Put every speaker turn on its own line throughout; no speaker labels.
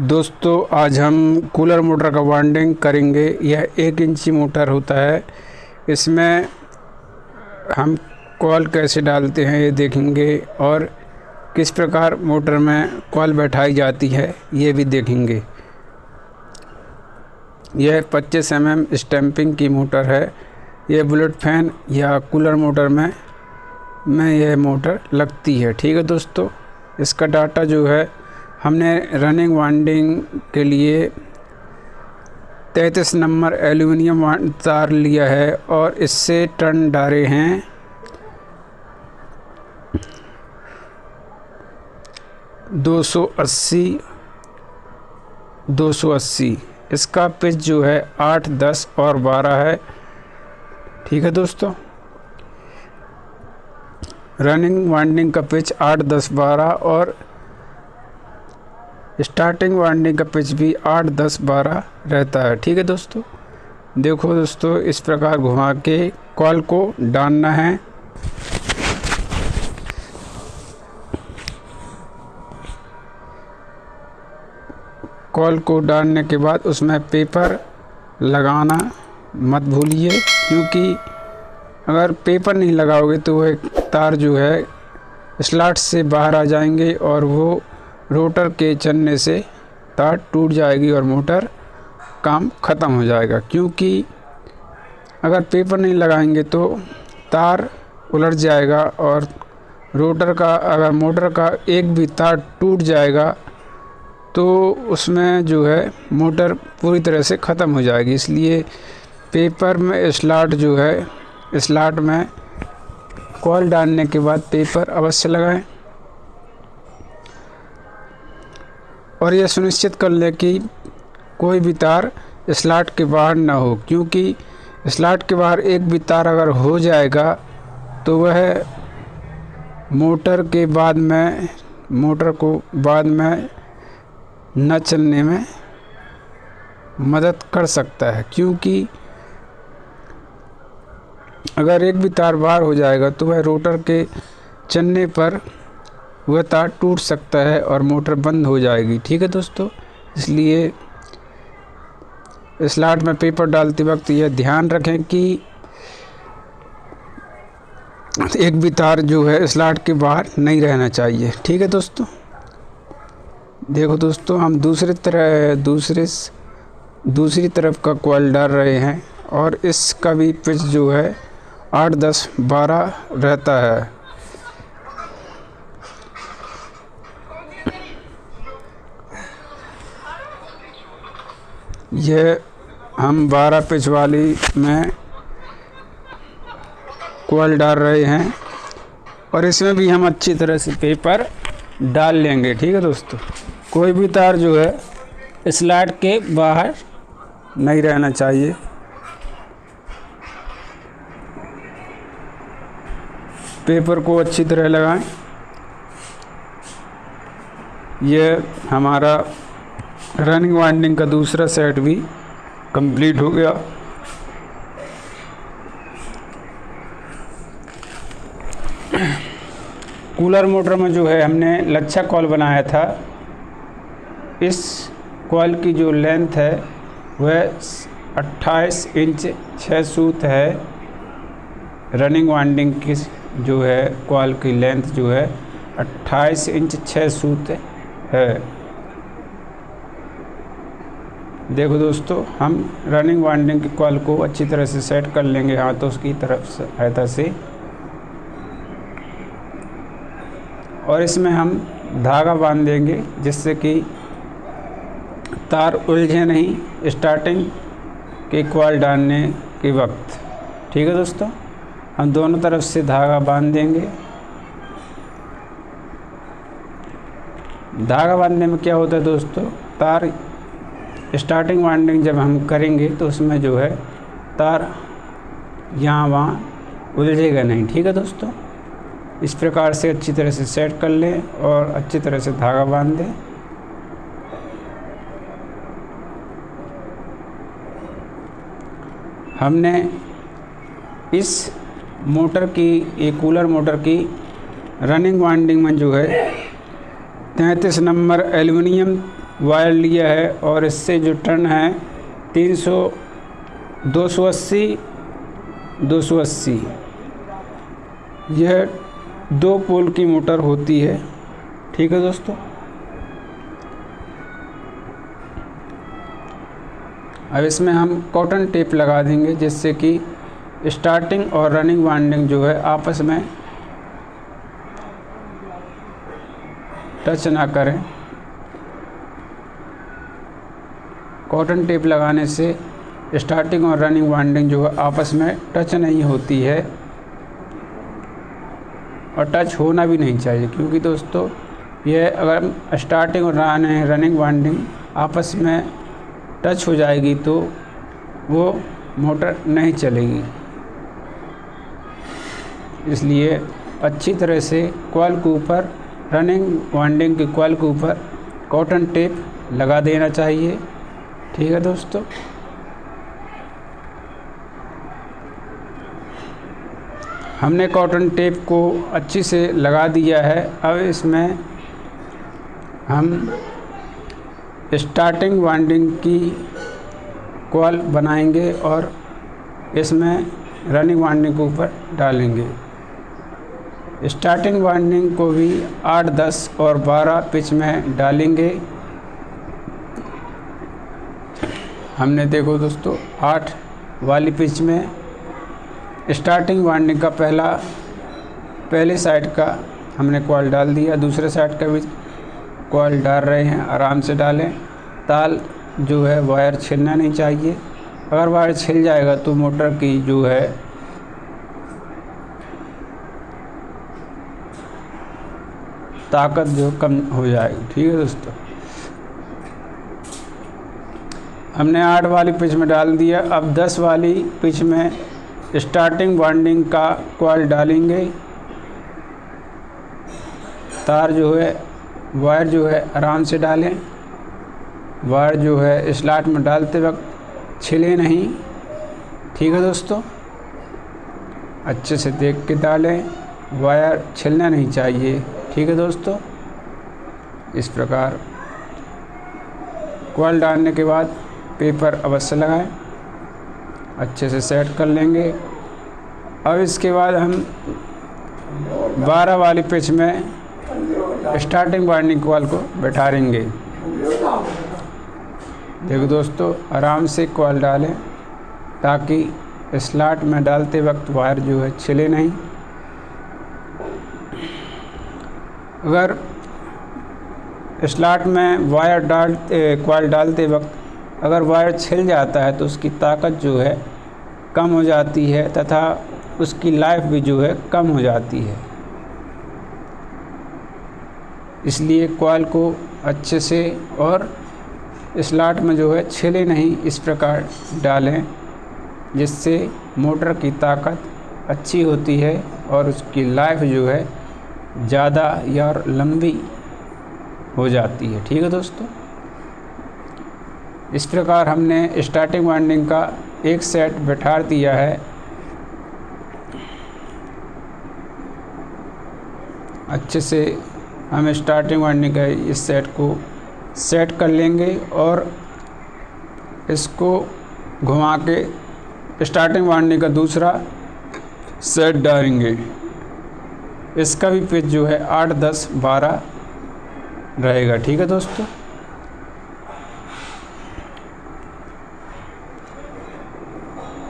दोस्तों आज हम कूलर मोटर का वाइंडिंग करेंगे। यह 1 इंची मोटर होता है। इसमें हम कॉइल कैसे डालते हैं ये देखेंगे और किस प्रकार मोटर में कॉइल बैठाई जाती है ये भी देखेंगे। यह 25 mm स्टैंपिंग की मोटर है। यह बुलेट फैन या कूलर मोटर में यह मोटर लगती है। ठीक है दोस्तों, इसका डाटा जो है हमने रनिंग वाइंडिंग के लिए 33 नंबर एल्युमिनियम तार लिया है और इससे टर्न डाले हैं 280। इसका पिच जो है 8, 10 और 12 है। ठीक है दोस्तों, रनिंग वाइंडिंग का पिच 8, 10, 12 और स्टार्टिंग वाइंडिंग का पिच भी 8, 10, 12 रहता है। ठीक है दोस्तों, देखो दोस्तों, इस प्रकार घुमा के कॉइल को डालना है। कॉइल को डालने के बाद उसमें पेपर लगाना मत भूलिए, क्योंकि अगर पेपर नहीं लगाओगे तो वह तार जो है स्लॉट से बाहर आ जाएंगे और वो रोटर के चलने से तार टूट जाएगी और मोटर काम ख़त्म हो जाएगा। क्योंकि अगर पेपर नहीं लगाएंगे तो तार उलट जाएगा और रोटर का अगर मोटर का एक भी तार टूट जाएगा तो उसमें जो है मोटर पूरी तरह से ख़त्म हो जाएगी। इसलिए पेपर में स्लॉट जो है, स्लॉट में कॉइल डालने के बाद पेपर अवश्य लगाएं और यह सुनिश्चित कर लें कि कोई भी तार स्लॉट के बाहर ना हो, क्योंकि स्लॉट के बाहर एक भी तार अगर हो जाएगा तो वह मोटर को बाद में न चलने में मदद कर सकता है। क्योंकि अगर एक भी तार बाहर हो जाएगा तो वह रोटर के चलने पर वह तार टूट सकता है और मोटर बंद हो जाएगी। ठीक है दोस्तों, इसलिए स्लॉट में पेपर डालते वक्त यह ध्यान रखें कि एक भी तार जो है स्लॉट के बाहर नहीं रहना चाहिए। ठीक है दोस्तों, देखो दोस्तों, हम दूसरी तरफ का कॉइल डाल रहे हैं और इसका भी पिच जो है 8, 10, 12 रहता है। यह हम 12 पिच वाली में कॉइल डाल रहे हैं और इसमें भी हम अच्छी तरह से पेपर डाल लेंगे। ठीक है दोस्तों, कोई भी तार जो है स्लॉट के बाहर नहीं रहना चाहिए। पेपर को अच्छी तरह लगाएं। यह हमारा रनिंग वाइंडिंग का दूसरा सेट भी कंप्लीट हो गया। कूलर मोटर में जो है हमने लच्छा कॉइल बनाया था। इस कॉइल की जो लेंथ है वह 28 इंच 6 सूत है। रनिंग वाइंडिंग की जो है कॉइल की लेंथ जो है 28 इंच 6 सूत है। देखो दोस्तों, हम रनिंग वाइंडिंग की कॉइल को अच्छी तरह से सेट कर लेंगे हाथों की तरफ सहायता से और इसमें हम धागा बांध देंगे जिससे कि तार उलझे नहीं स्टार्टिंग के कॉइल डालने के वक्त। ठीक है दोस्तों, हम दोनों तरफ से धागा बांध देंगे। धागा बांधने में क्या होता है दोस्तों, तार स्टार्टिंग वाइंडिंग जब हम करेंगे तो उसमें जो है तार यहाँ वहाँ उलझेगा नहीं। ठीक है दोस्तों, इस प्रकार से अच्छी तरह से सेट कर लें और अच्छी तरह से धागा बांध दें। हमने इस मोटर की, एक कूलर मोटर की रनिंग वाइंडिंग में जो है 33 नंबर एल्युमिनियम वायर लिया है और इससे जो टर्न है 280 280। यह 2 पोल की मोटर होती है। ठीक है दोस्तों, अब इसमें हम कॉटन टेप लगा देंगे जिससे कि स्टार्टिंग और रनिंग वाइंडिंग जो है आपस में टच ना करें। कॉटन टेप लगाने से स्टार्टिंग और रनिंग वाइंडिंग जो है आपस में टच नहीं होती है और टच होना भी नहीं चाहिए, क्योंकि दोस्तों यह अगर स्टार्टिंग और रनिंग वाइंडिंग आपस में टच हो जाएगी तो वो मोटर नहीं चलेगी। इसलिए अच्छी तरह से कॉइल के ऊपर, रनिंग वाइंडिंग के कॉइल के ऊपर कॉटन टेप लगा देना चाहिए। ठीक है दोस्तों, हमने कॉटन टेप को अच्छी से लगा दिया है। अब इसमें हम स्टार्टिंग वाइंडिंग की कॉइल बनाएंगे और इसमें रनिंग वाइंडिंग के ऊपर डालेंगे। स्टार्टिंग वाइंडिंग को भी 8, 10 और 12 पिच में डालेंगे। हमने देखो दोस्तों 8 वाली पिच में स्टार्टिंग वाइंडिंग का पहले साइड का हमने कॉइल डाल दिया, दूसरे साइड का भी कॉइल डाल रहे हैं। आराम से डालें, ताल जो है वायर छिलना नहीं चाहिए। अगर वायर छिल जाएगा तो मोटर की जो है ताकत जो कम हो जाएगी। ठीक है दोस्तों, हमने 8 वाली पिच में डाल दिया। अब 10 वाली पिच में स्टार्टिंग वाइंडिंग का कॉइल डालेंगे। तार जो है, वायर जो है आराम से डालें। वायर जो है स्लॉट में डालते वक्त छिले नहीं। ठीक है दोस्तों, अच्छे से देख के डालें, वायर छिलना नहीं चाहिए। ठीक है दोस्तों, इस प्रकार कॉइल डालने के बाद पेपर अवश्य लगाएं, अच्छे से सेट कर लेंगे। अब इसके बाद हम 12 वाली पिच में स्टार्टिंग वाइंडिंग कॉइल को बैठाएंगे। देखो दोस्तों, आराम से कॉइल डालें ताकि स्लॉट में डालते वक्त वायर जो है छिले नहीं। अगर स्लॉट में कॉइल डालते वक्त अगर वायर छिल जाता है तो उसकी ताकत जो है कम हो जाती है तथा उसकी लाइफ भी जो है कम हो जाती है। इसलिए कॉइल को अच्छे से और स्लॉट में जो है छिले नहीं, इस प्रकार डालें जिससे मोटर की ताकत अच्छी होती है और उसकी लाइफ जो है ज़्यादा या लंबी हो जाती है। ठीक है दोस्तों, इस प्रकार हमने स्टार्टिंग वाइंडिंग का एक सेट बैठा दिया है। अच्छे से हम स्टार्टिंग वाइंडिंग का इस सेट को सेट कर लेंगे और इसको घुमा के स्टार्टिंग वाइंडिंग का दूसरा सेट डालेंगे। इसका भी पिच जो है 8, 10, 12 रहेगा। ठीक है दोस्तों,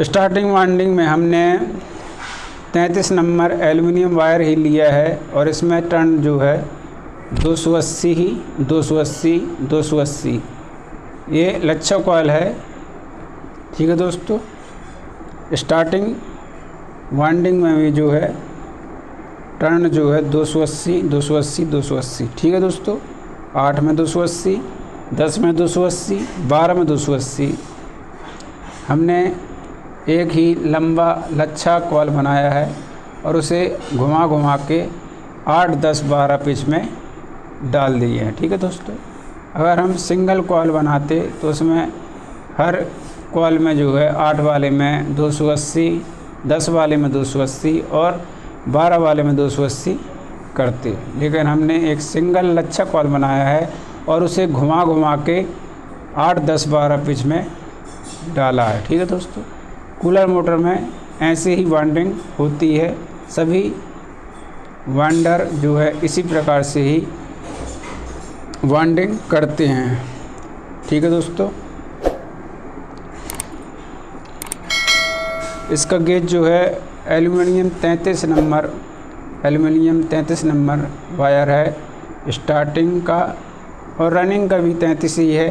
स्टार्टिंग वाइंडिंग में हमने 33 नंबर एल्युमिनियम वायर ही लिया है और इसमें टर्न जो है 280 ही 280 ये लच्छा कॉइल है। ठीक है दोस्तों, स्टार्टिंग वाइंडिंग में भी जो है टर्न जो है 280। ठीक है दोस्तों, 8 में 280, 10 में 280, 12 में 280। हमने एक ही लंबा लच्छा कॉइल बनाया है और उसे घुमा घुमा के 8, 10, 12 पिच में डाल दिए हैं। ठीक है दोस्तों, अगर हम सिंगल कॉइल बनाते तो उसमें हर कॉइल में जो है 8 वाले में 280, 10 वाले में 280 और 12 वाले में 280 करते, लेकिन हमने एक सिंगल लच्छा कॉइल बनाया है और उसे घुमा घुमा के 8, 10, 12 पिच में डाला है। ठीक है दोस्तों, कूलर मोटर में ऐसे ही वाइंडिंग होती है। सभी वाइंडर जो है इसी प्रकार से ही वाइंडिंग करते हैं। ठीक है दोस्तों, इसका गेज जो है एल्युमिनियम 33 नंबर वायर है स्टार्टिंग का, और रनिंग का भी 33 ही है।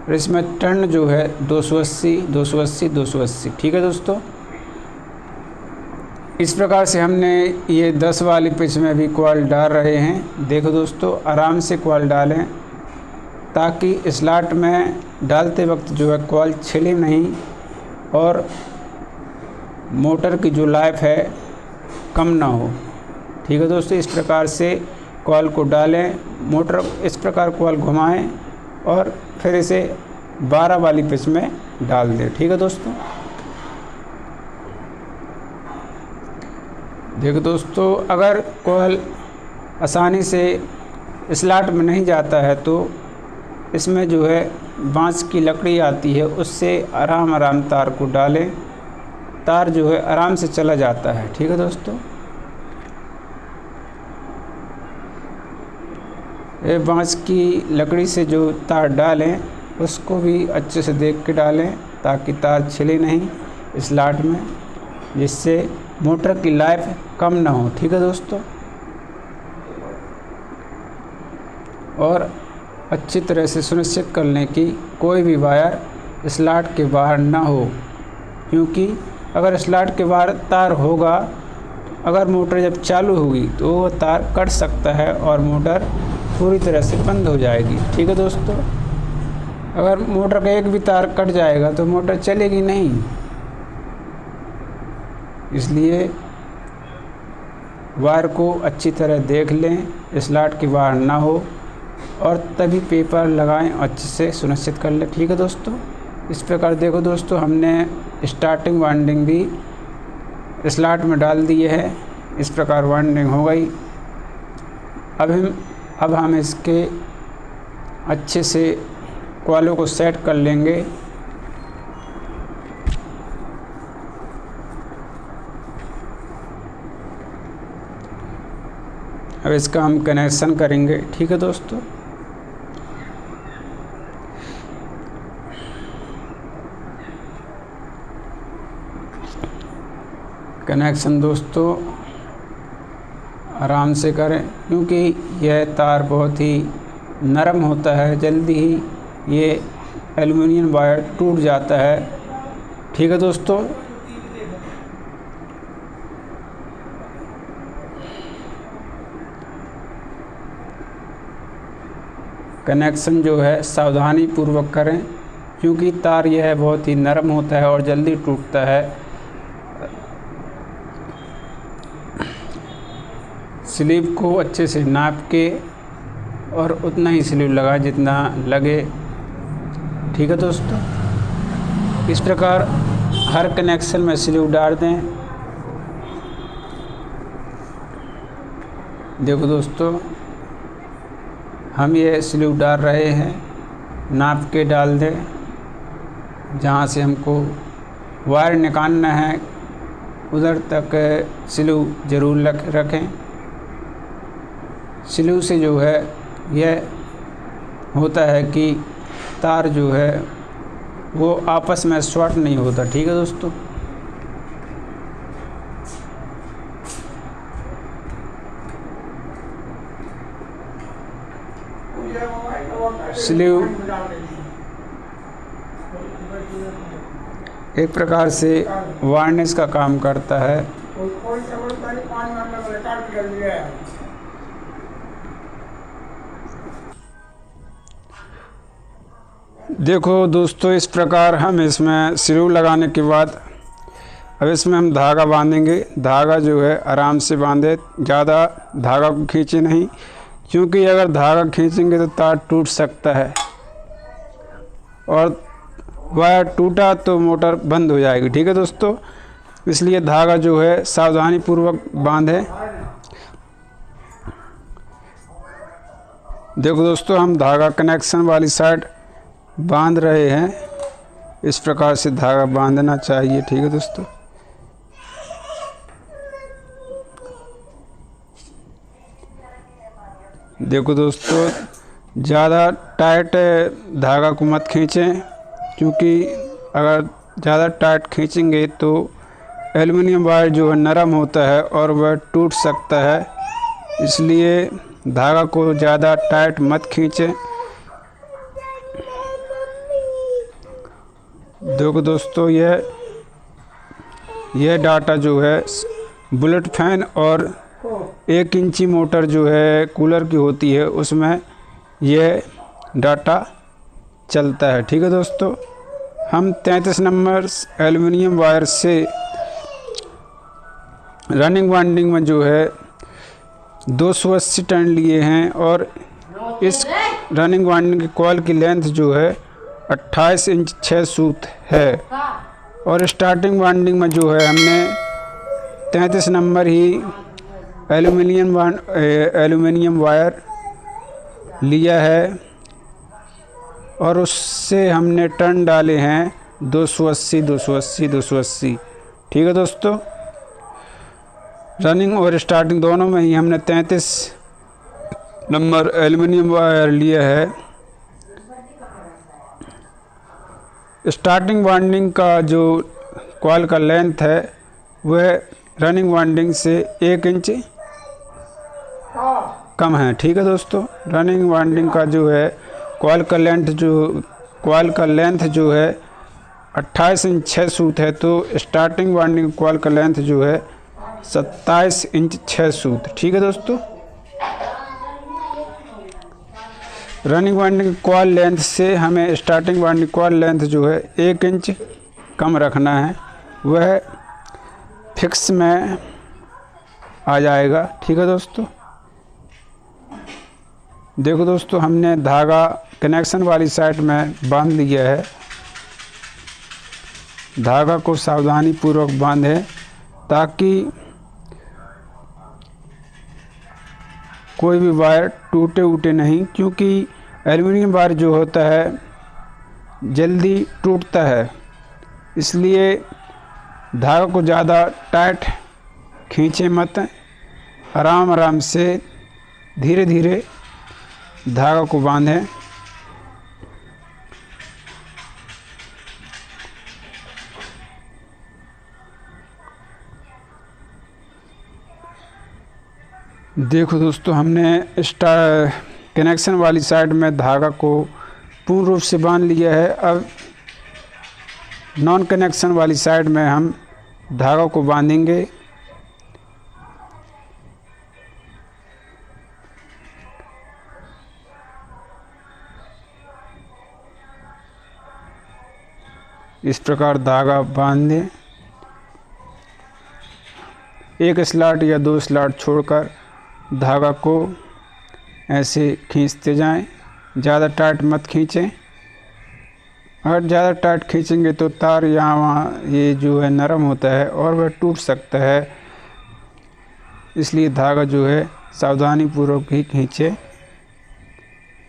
और इसमें टर्न जो है 280। ठीक है दोस्तों, इस प्रकार से हमने ये 10 वाली पिच में भी कॉइल डाल रहे हैं। देखो दोस्तों, आराम से कॉइल डालें ताकि स्लॉट में डालते वक्त जो है कॉइल छिले नहीं और मोटर की जो लाइफ है कम ना हो। ठीक है दोस्तों, इस प्रकार से कॉइल को डालें, मोटर इस प्रकार कॉइल घुमाएं और फिर इसे 12 वाली पिच में डाल दें। ठीक है दोस्तों, देखो दोस्तों, अगर कॉइल आसानी से स्लॉट में नहीं जाता है तो इसमें जो है बांस की लकड़ी आती है, उससे आराम तार को डालें, तार जो है आराम से चला जाता है। ठीक है दोस्तों, ये बांस की लकड़ी से जो तार डालें उसको भी अच्छे से देख के डालें ताकि तार छिले नहीं स्लॉट में, जिससे मोटर की लाइफ कम ना हो। ठीक है दोस्तों, और अच्छी तरह से सुनिश्चित कर लें कि कोई भी वायर स्लॉट के बाहर ना हो, क्योंकि अगर स्लॉट के बाहर तार होगा, अगर मोटर जब चालू होगी तो वो तार कट सकता है और मोटर पूरी तरह से बंद हो जाएगी। ठीक है दोस्तों, अगर मोटर का एक भी तार कट जाएगा तो मोटर चलेगी नहीं। इसलिए वायर को अच्छी तरह देख लें, स्लॉट के बाहर ना हो, और तभी पेपर लगाएं, अच्छे से सुनिश्चित कर लें। ठीक है दोस्तों, इस प्रकार देखो दोस्तों, हमने स्टार्टिंग वाइंडिंग भी स्लॉट में डाल दिए है। इस प्रकार वाइंडिंग हो गई। अब हम इसके अच्छे से कॉइलों को सेट कर लेंगे। अब इसका हम कनेक्शन करेंगे। ठीक है दोस्तों, कनेक्शन दोस्तों आराम से करें, क्योंकि यह तार बहुत ही नरम होता है, जल्दी ही ये एल्युमिनियम वायर टूट जाता है। ठीक है दोस्तों, कनेक्शन जो है सावधानी पूर्वक करें, क्योंकि तार यह बहुत ही नरम होता है और जल्दी टूटता है। स्लीव को अच्छे से नाप के और उतना ही स्लीव लगाएं जितना लगे। ठीक है दोस्तों, इस प्रकार हर कनेक्शन में स्लीव डाल दें। देखो दोस्तों, हम ये स्लीव डाल रहे हैं, नाप के डाल दें। जहाँ से हमको वायर निकालना है उधर तक स्लीव ज़रूर रखें। स्लीव से जो है यह होता है कि तार जो है वो आपस में शॉर्ट नहीं होता। ठीक है दोस्तों, स्लीव एक प्रकार से वार्निश का काम करता है। देखो दोस्तों, इस प्रकार हम इसमें स्लीव लगाने के बाद अब इसमें हम धागा बांधेंगे। धागा जो है आराम से बांधे, ज़्यादा धागा को खींचे नहीं, क्योंकि अगर धागा खींचेंगे तो तार टूट सकता है और वायर टूटा तो मोटर बंद हो जाएगी। ठीक है दोस्तों, इसलिए धागा जो है सावधानी पूर्वक बांधें। देखो दोस्तों, हम धागा कनेक्शन वाली साइड बांध रहे हैं। इस प्रकार से धागा बांधना चाहिए। ठीक है दोस्तों, देखो दोस्तों, ज़्यादा टाइट धागा को मत खींचें, क्योंकि अगर ज़्यादा टाइट खींचेंगे तो एल्युमिनियम वायर जो है नरम होता है और वह टूट सकता है। इसलिए धागा को ज़्यादा टाइट मत खींचें। देखो दोस्तों, यह डाटा जो है बुलेट फैन और 1 इंची मोटर जो है कूलर की होती है, उसमें यह डाटा चलता है। ठीक है दोस्तों, हम 33 नंबर एल्युमिनियम वायर से रनिंग वाइंडिंग में जो है 280 टर्न लिए हैं और इस रनिंग वाइंडिंग की कॉइल की लेंथ जो है 28 इंच 6 सूत है। और स्टार्टिंग वाइंडिंग में जो है हमने 33 नंबर ही एल्युमिनियम वायर लिया है और उससे हमने टर्न डाले हैं 280 280 280। ठीक है दोस्तों, रनिंग और स्टार्टिंग दोनों में ही हमने 33 नंबर एल्युमिनियम वायर लिया है। स्टार्टिंग वाइंडिंग का जो कॉइल का लेंथ है वह रनिंग वाइंडिंग से 1 इंच कम है। ठीक है दोस्तों, रनिंग वाइंडिंग का जो है कॉइल का लेंथ जो है 28 इंच 6 सूत है, तो स्टार्टिंग वाइंडिंग कॉइल का लेंथ जो है 27 इंच 6 सूत। ठीक है दोस्तों, रनिंग वाइंडिंग कॉइल लेंथ से हमें स्टार्टिंग वाइंडिंग कॉइल लेंथ जो है 1 इंच कम रखना है, वह फिक्स में आ जाएगा। ठीक है दोस्तों, देखो दोस्तों, हमने धागा कनेक्शन वाली साइड में बांध लिया है। धागा को सावधानी पूर्वक बांधें ताकि कोई भी वायर टूटे उटे नहीं, क्योंकि एल्युमिनियम वायर जो होता है जल्दी टूटता है। इसलिए धागा को ज़्यादा टाइट खींचे मत, आराम आराम से धीरे धीरे धागा को बांधें। देखो दोस्तों, हमने कनेक्शन वाली साइड में धागा को पूर्ण रूप से बांध लिया है। अब नॉन कनेक्शन वाली साइड में हम धागा को बांधेंगे। इस प्रकार धागा बांध दें। 1 स्लॉट या 2 स्लॉट छोड़कर धागा को ऐसे खींचते जाएं, ज़्यादा टाइट मत खींचें। अगर ज़्यादा टाइट खींचेंगे तो तार यहाँ वहाँ ये जो है नरम होता है और वह टूट सकता है। इसलिए धागा जो है सावधानी पूर्वक ही खींचे,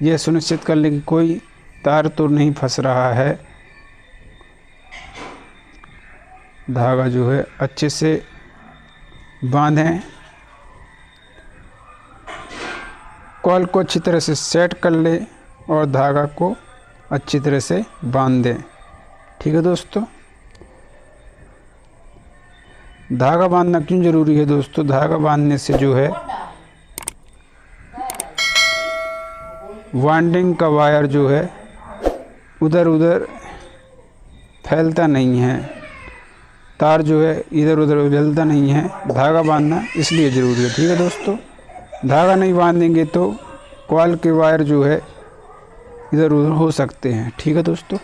यह सुनिश्चित कर लें कि कोई तार तो नहीं फंस रहा है। धागा जो है अच्छे से बांधें। कॉइल को अच्छी तरह से सेट कर लें और धागा को अच्छी तरह से बांध दें। ठीक है दोस्तों, धागा बांधना क्यों ज़रूरी है दोस्तों? धागा बांधने से जो है वाइंडिंग का वायर जो है उधर उधर फैलता नहीं है, तार जो है इधर उधर उलझता नहीं है। धागा बांधना इसलिए ज़रूरी है। ठीक है दोस्तों, धागा नहीं बांधेंगे तो कॉइल के वायर जो है इधर उधर हो सकते हैं। ठीक है दोस्तों।